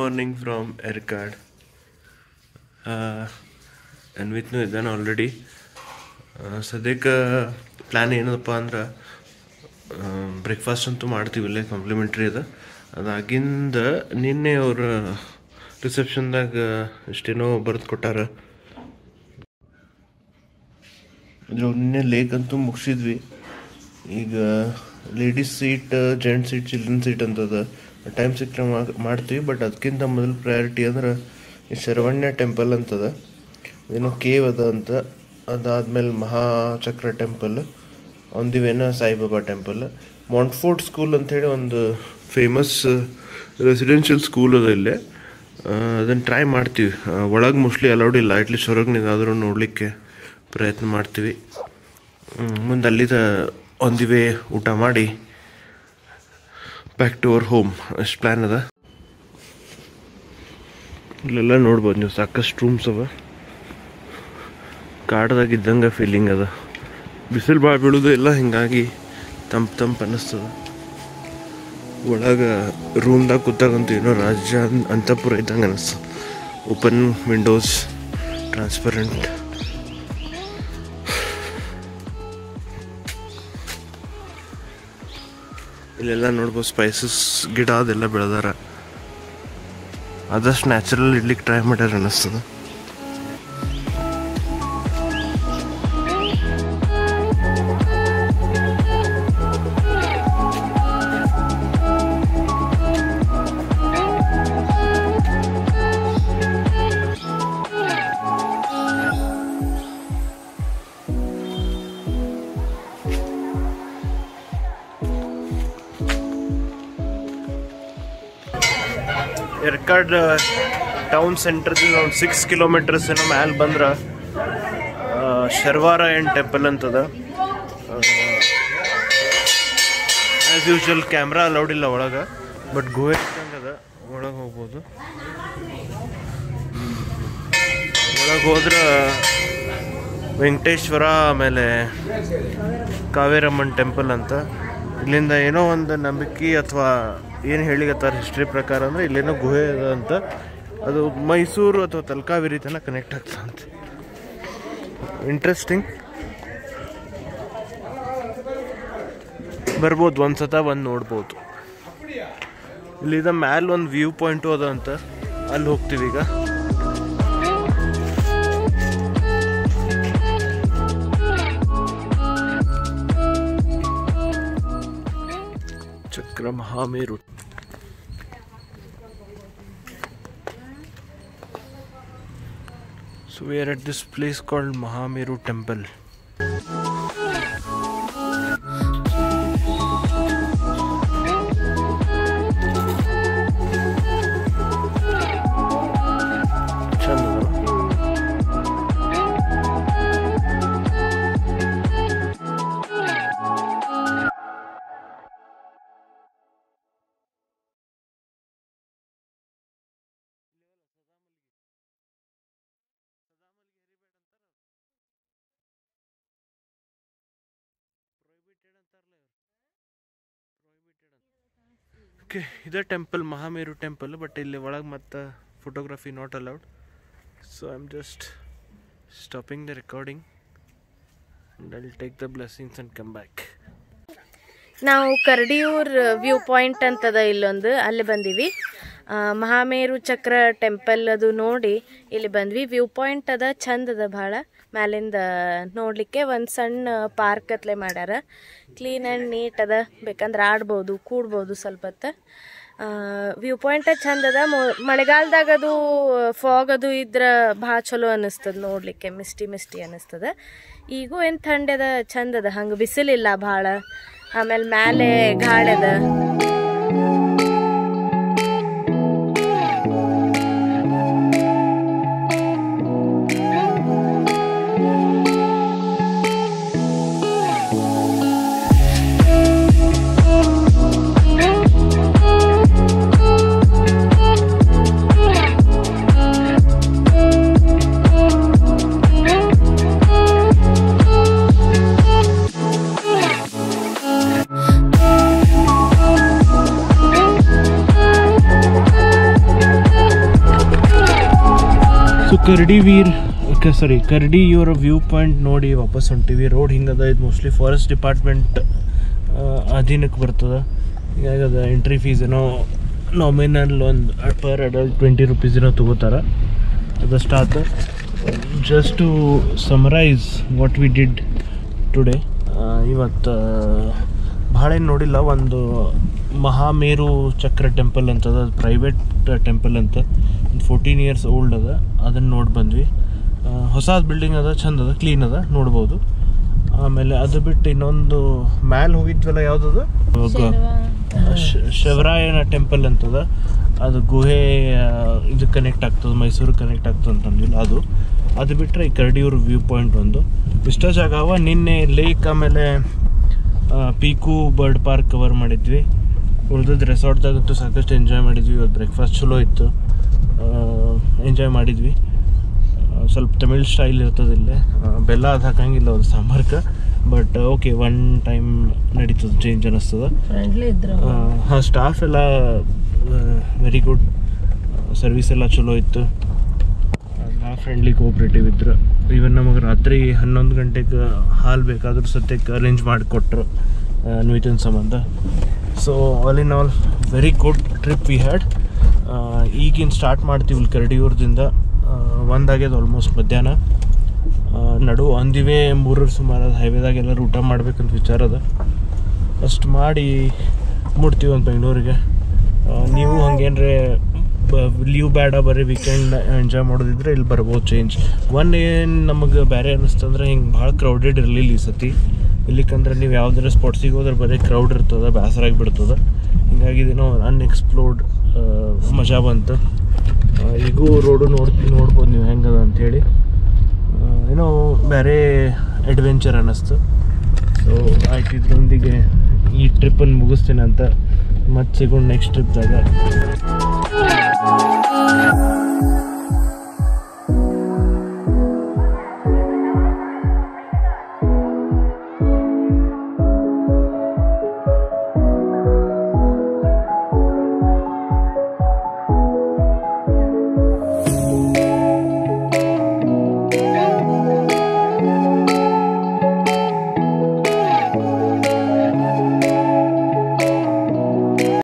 morning from Erkard. And with me then already. ಸದ್ಯಕ್ಕೆ plan ಏನಪ್ಪ ಅಂದ್ರೆ ಬ್ರೇಕ್ಫಾಸ್ಟ್ ಅಂತೂ ಮಾಡ್ತೀವಿ ಇಲ್ಲೇ ಕಾಂಪ್ಲಿಮೆಂಟ್ರಿ ಅದ. ಅದಾಗಿಂದ ನಿನ್ನೆ ಅವ್ರ ರಿಸೆಪ್ಷನ್ದಾಗ ಇಷ್ಟೇನೋ ಬರೆದು ಕೊಟ್ಟಾರ. ನಿನ್ನೆ ಲೇಕ್ ಅಂತೂ ಮುಗಿಸಿದ್ವಿ. ಈಗ ladies seat, gents seat, children seat ಅಂತದ. ಟೈಮ್ ಸಿಕ್ಕರೆ ಮಾಡ್ತೀವಿ. ಬಟ್ ಅದಕ್ಕಿಂತ ಮೊದಲು ಪ್ರಯಾರಿಟಿ ಅಂದ್ರೆ ಈ ಶರವಣ್ಯ ಟೆಂಪಲ್ ಅಂತದ, ಏನೋ ಕೇವ್ ಅದ ಅಂತ. ಅದಾದ್ಮೇಲೆ ಮಹಾಚಕ್ರ ಟೆಂಪಲ್, ಆನ್ ದಿ ವೇನ ಸಾಯಿಬಾಬಾ ಟೆಂಪಲ್. ಮಾಂಟ್ಫೋರ್ಟ್ ಸ್ಕೂಲ್ ಅಂಥೇಳಿ ಒಂದು ಫೇಮಸ್ ರೆಸಿಡೆನ್ಷಿಯಲ್ ಸ್ಕೂಲ್ ಅದ ಇಲ್ಲೇ. ಅದನ್ನು ಟ್ರೈ ಮಾಡ್ತೀವಿ. ಒಳಗೆ ಮೋಸ್ಟ್ಲಿ ಅಲೌಡ್ ಇಲ್ಲ, ಅಟ್ಲೀಸ್ಟ್ ಹೊರಗಿನಿಂದಾದರೂ ನೋಡಲಿಕ್ಕೆ ಪ್ರಯತ್ನ ಮಾಡ್ತೀವಿ. ಮುಂದೆ ಅಲ್ಲಿದ ಆನ್ ದಿ ವೇ ಊಟ ಮಾಡಿ ಬ್ಯಾಕ್ ಟು ಅವರ್ ಹೋಮ್ ಅಷ್ಟು ಪ್ಲ್ಯಾನ್ ಅದ. ಇಲ್ಲೆಲ್ಲ ನೋಡ್ಬೋದು ನೀವು, ಸಾಕಷ್ಟು ರೂಮ್ಸ್ ಅವ. ಕಾಡ್ದಾಗಿದ್ದಂಗೆ ಫೀಲಿಂಗ್ ಅದ. ಬಿಸಿಲು ಭಾಳ ಬೀಳೋದು ಇಲ್ಲ, ಹೀಗಾಗಿ ತಂಪು ಅನ್ನಿಸ್ತದ. ಒಳಗೆ ರೂಮ್ದಾಗ ಕೂತಾಗಂತೂ ಏನೋ ರಾಜ್ಯ ಅಂತಪುರ ಇದ್ದಂಗೆ ಅನ್ನಿಸ್ತದೆ. Open Windows, transparent. ಇಲ್ಲೆಲ್ಲ ನೋಡ್ಬೋದು ಸ್ಪೈಸಸ್ ಗಿಡ ಅದೆಲ್ಲ ಬೆಳೆದಾರ. ಆದಷ್ಟು ನ್ಯಾಚುರಲ್ ಇಡ್ಲಿಕ್ಕೆ ಟ್ರೈ ಮಾಡ್ಯಾರ ಅನ್ನಿಸ್ತದೆ. ಎರ್ಕಾಡ್ ಟೌನ್ ಸೆಂಟರ್ದಿಂದ ಒಂದು 6 ಕಿಲೋಮೀಟರ್ಸ್ ಏನೋ ಮ್ಯಾಲೆ ಬಂದ್ರೆ ಶರ್ವಾರಾಯಣ್ ಟೆಂಪಲ್ ಅಂತದ. ಆ್ಯಸ್ ಯೂಶ್ವಲ್ ಕ್ಯಾಮ್ರಾ ಅಲೌಡ್ ಇಲ್ಲ ಒಳಗೆ, ಬಟ್ ಗುಹೆ ಇದ್ದಂಗದ, ಒಳಗೆ ಹೋಗ್ಬೋದು. ಒಳಗೆ ಹೋದ್ರೆ ವೆಂಕಟೇಶ್ವರ, ಆಮೇಲೆ ಕಾವೇರಮ್ಮನ್ ಟೆಂಪಲ್ ಅಂತ. ಇಲ್ಲಿಂದ ಏನೋ ಒಂದು ನಂಬಿಕೆ ಅಥವಾ ಏನು ಹೇಳಿಗತ್ತಾರ ಹಿಸ್ಟ್ರಿ ಪ್ರಕಾರ ಅಂದರೆ ಇಲ್ಲೇನೋ ಗುಹೆ ಅದ ಅಂತ. ಅದು ಮೈಸೂರು ಅಥವಾ ತಲಕಾವೇರಿ ತನಕ ಕನೆಕ್ಟ್ ಆಗ್ತದಂತೆ. ಇಂಟ್ರೆಸ್ಟಿಂಗ್. ಬರ್ಬೋದು, ಒಂದ್ಸತ ಬಂದು ನೋಡ್ಬೋದು. ಇಲ್ಲಿದ ಮ್ಯಾಲೆ ಒಂದು ವ್ಯೂ ಪಾಯಿಂಟು ಅದ ಅಂತ, ಅಲ್ಲಿ ಹೋಗ್ತೀವಿ ಈಗ. ಚಕ್ರ Mahameru. So we are at this place called Mahameru Temple. Okay, ಇದೇ ಟೆಂಪಲ್ ಮಹಾಮೇರು ಟೆಂಪಲ್. ಬಟ್ ಇಲ್ಲಿ ಒಳಗೆ ಮತ್ತು photography not allowed. So I am just stopping the recording and I will take the blessings and come back. ನಾವು ಕರಡಿಯೂರ್ view point ಅಂತದ ಇಲ್ಲೊಂದು, ಅಲ್ಲಿ ಬಂದೀವಿ. ಮಹಾಮೇರು ಚಕ್ರ ಟೆಂಪಲ್ ಅದು ನೋಡಿ ಇಲ್ಲಿ ಬಂದ್ವಿ. ವ್ಯೂ ಪಾಯಿಂಟ್ ಅದ, ಚಂದ ಅದ ಭಾಳ. ಮ್ಯಾಲಿಂದ ನೋಡಲಿಕ್ಕೆ ಒಂದು ಸಣ್ಣ ಪಾರ್ಕ್ ಅತ್ಲೆ ಮಾಡ್ಯಾರ. ಕ್ಲೀನ್ ಆ್ಯಂಡ್ ನೀಟ್ ಅದ, ಬೇಕಂದ್ರೆ ಆಡ್ಬೋದು, ಕೂಡ್ಬೋದು ಸ್ವಲ್ಪ ಹೊತ್ತು. ವ್ಯೂ ಪಾಯಿಂಟ ಚಂದ ಅದ. ಮಳೆಗಾಲದಾಗ ಅದು ಫಾಗ್ ಅದು ಇದ್ರೆ ಭಾಳ ಚಲೋ ಅನ್ನಿಸ್ತದ ನೋಡಲಿಕ್ಕೆ, ಮಿಸ್ಟಿ ಅನ್ನಿಸ್ತದ. ಈಗೂ ಏನು ಥಂಡಿ ಅದ, ಚಂದ ಅದ, ಹಂಗೆ ಬಿಸಿಲಿಲ್ಲ ಭಾಳ. ಆಮೇಲೆ ಮ್ಯಾಲೆ ಗಾಳಿ ಅದ. ಸೊ ಕರಡಿಯೂರ ವ್ಯೂ ಪಾಯಿಂಟ್ ನೋಡಿ ವಾಪಸ್ ಹೊಂಟಿವಿ. ರೋಡ್ ಹಿಂಗದ, ಇದು ಮೋಸ್ಟ್ಲಿ ಫಾರೆಸ್ಟ್ ಡಿಪಾರ್ಟ್ಮೆಂಟ್ ಅಧೀನಕ್ಕೆ ಬರ್ತದೆ. ಹೀಗಾಗಿ ಅದು ಎಂಟ್ರಿ ಫೀಸ್ ಏನೋ ನಾಮಿನಲ್ ಒಂದು ಪರ್ ಅಡಲ್ಟ್ 20 ರೂಪೀಸ್ ಏನೋ ತೊಗೋತಾರೆ. ಅದಷ್ಟು ಆತ. Just to summarise what we did today, ಇವತ್ತು ಭಾಳ ಏನು ನೋಡಿಲ್ಲ. ಒಂದು ಮಹಾಮೇರು ಚಕ್ರ ಟೆಂಪಲ್ ಅಂತದ, ಅದು ಪ್ರೈವೇಟ್ ಟೆಂಪಲ್ ಅಂತ, ಒಂದು 14 years ಓಲ್ಡ್ ಅದ. ಅದನ್ನು ನೋಡಿ ಬಂದ್ವಿ. ಹೊಸದು ಬಿಲ್ಡಿಂಗ್ ಅದ, ಚಂದ ಅದ, ಕ್ಲೀನ್ ಅದ, ನೋಡ್ಬೋದು. ಆಮೇಲೆ ಅದು ಬಿಟ್ಟು ಇನ್ನೊಂದು ಮ್ಯಾಲೆ ಹೋಗಿದ್ವಲ್ಲ, ಯಾವುದದು ಶಿವರಾಯನ ಟೆಂಪಲ್ ಅಂತದ. ಅದು ಗುಹೆ ಇದು ಕನೆಕ್ಟ್ ಆಗ್ತದೆ, ಮೈಸೂರು ಕನೆಕ್ಟ್ ಆಗ್ತದೆ ಅಂತಂದಿಲ್ಲ. ಅದು ಬಿಟ್ಟರೆ ಈ ಕರಡಿಯೂರು ವ್ಯೂ ಪಾಯಿಂಟ್ ಒಂದು ಇಷ್ಟ ಜಾಗ ಅವ. ನಿನ್ನೆ ಲೇಕ್ ಆಮೇಲೆ ಪೀಕು ಬರ್ಡ್ ಪಾರ್ಕ್ ಕವರ್ ಮಾಡಿದ್ವಿ. ಉಳಿದದ್ದು ರೆಸಾರ್ಟ್ದಾಗಂತೂ ಸಾಕಷ್ಟು ಎಂಜಾಯ್ ಮಾಡಿದ್ವಿ. ಇವತ್ತು ಬ್ರೇಕ್ಫಾಸ್ಟ್ ಚಲೋ ಇತ್ತು, ಎಂಜಾಯ್ ಮಾಡಿದ್ವಿ. ಸ್ವಲ್ಪ ತಮಿಳ್ ಸ್ಟೈಲ್ ಇರ್ತದೆ ಇಲ್ಲೇ, ಬೆಲ್ಲ ಅದು ಹಾಕಂಗಿಲ್ಲ ಅವ್ರು ಸಾಂಬಾರ್ಗೆ. ಬಟ್ ಓಕೆ, ಒನ್ ಟೈಮ್ ನಡೀತದೆ, ಚೇಂಜ್ ಅನ್ನಿಸ್ತದೆ. ಹಾಂ, ಸ್ಟಾಫ್ ಎಲ್ಲ ವೆರಿ ಗುಡ್, ಸರ್ವಿಸ್ ಎಲ್ಲ ಚಲೋ ಇತ್ತು. ಭಾಳ ಫ್ರೆಂಡ್ಲಿ ಕೋಆಪ್ರೇಟಿವ್ ಇದ್ರು. ಈವನ್ ನಮಗೆ ರಾತ್ರಿ 11 ಗಂಟೆಗೆ ಹಾಲು ಬೇಕಾದ್ರೂ ಸದ್ಯಕ್ಕೆ ಅರೇಂಜ್ ಮಾಡಿಕೊಟ್ರು ಅನ್ವಿತನ ಸಂಬಂಧ. So all in all very good trip we had. ಈಗಿನ ಸ್ಟಾರ್ಟ್ ಮಾಡ್ತೀವಿ ಕರಡಿಯೂರದಿಂದ. ಒಂದಾಗ್ಯದ ಆಲ್ಮೋಸ್ಟ್ ಮಧ್ಯಾಹ್ನ. ನಡು ಅಂದಿವೆ 3 ಸುಮಾರು ಹೈವೇದಾಗ ಎಲ್ಲರೂ ಊಟ ಮಾಡ್ಬೇಕಂತ ವಿಚಾರ ಅದ. ಅಷ್ಟು ಮಾಡಿ ಮುಟ್ತೀವಿ ಒಂದು ಬೆಂಗಳೂರಿಗೆ. ನೀವು ಹಂಗೇನ್ರೆ ಲೀವ್ ಬೇಡ, ಬರೀ ವೀಕೆಂಡ್ ಎಂಜಾಯ್ ಮಾಡೋದಿದ್ರೆ ಇಲ್ಲಿ ಬರ್ಬೋದು. ಚೇಂಜ್ ಏನು ನಮಗೆ ಬೇರೆ ಅನ್ನಿಸ್ತಂದ್ರೆ ಹಿಂಗೆ ಭಾಳ ಕ್ರೌಡೆಡ್ ಇರಲಿಲ್ಲ ಈ ಸತಿ. ಇಲ್ಲಿಕಂದ್ರೆ ನೀವು ಯಾವುದಾರ ಸ್ಪಾಟ್ಸಿಗೆ ಹೋದ್ರೆ ಬರೀ ಕ್ರೌಡ್ ಇರ್ತದೆ, ಬೇಸರಾಗಿ ಬಿಡ್ತದೆ. ಹಿಂಗಾಗಿ ಇದೇನೋ ಅನ್ಎಕ್ಸ್ಪ್ಲೋರ್ಡ್ ಮಜಾ ಬಂತು. ಈಗೂ ರೋಡು ನೋಡ್ಬೋದು ನೀವು ಹೆಂಗದ ಅಂಥೇಳಿ. ಏನೋ ಬೇರೆ ಅಡ್ವೆಂಚರ್ ಅನ್ನಿಸ್ತು. ಸೊ ಆಯ್ತು, ಇದ್ರೊಂದಿಗೆ ಈ ಟ್ರಿಪ್ಪನ್ನು ಮುಗಿಸ್ತೀನಿ ಅಂತ. ಮತ್ತೆ ಸಿಗೋಣ ನೆಕ್ಸ್ಟ್ ಟ್ರಿಪ್ದಾಗ.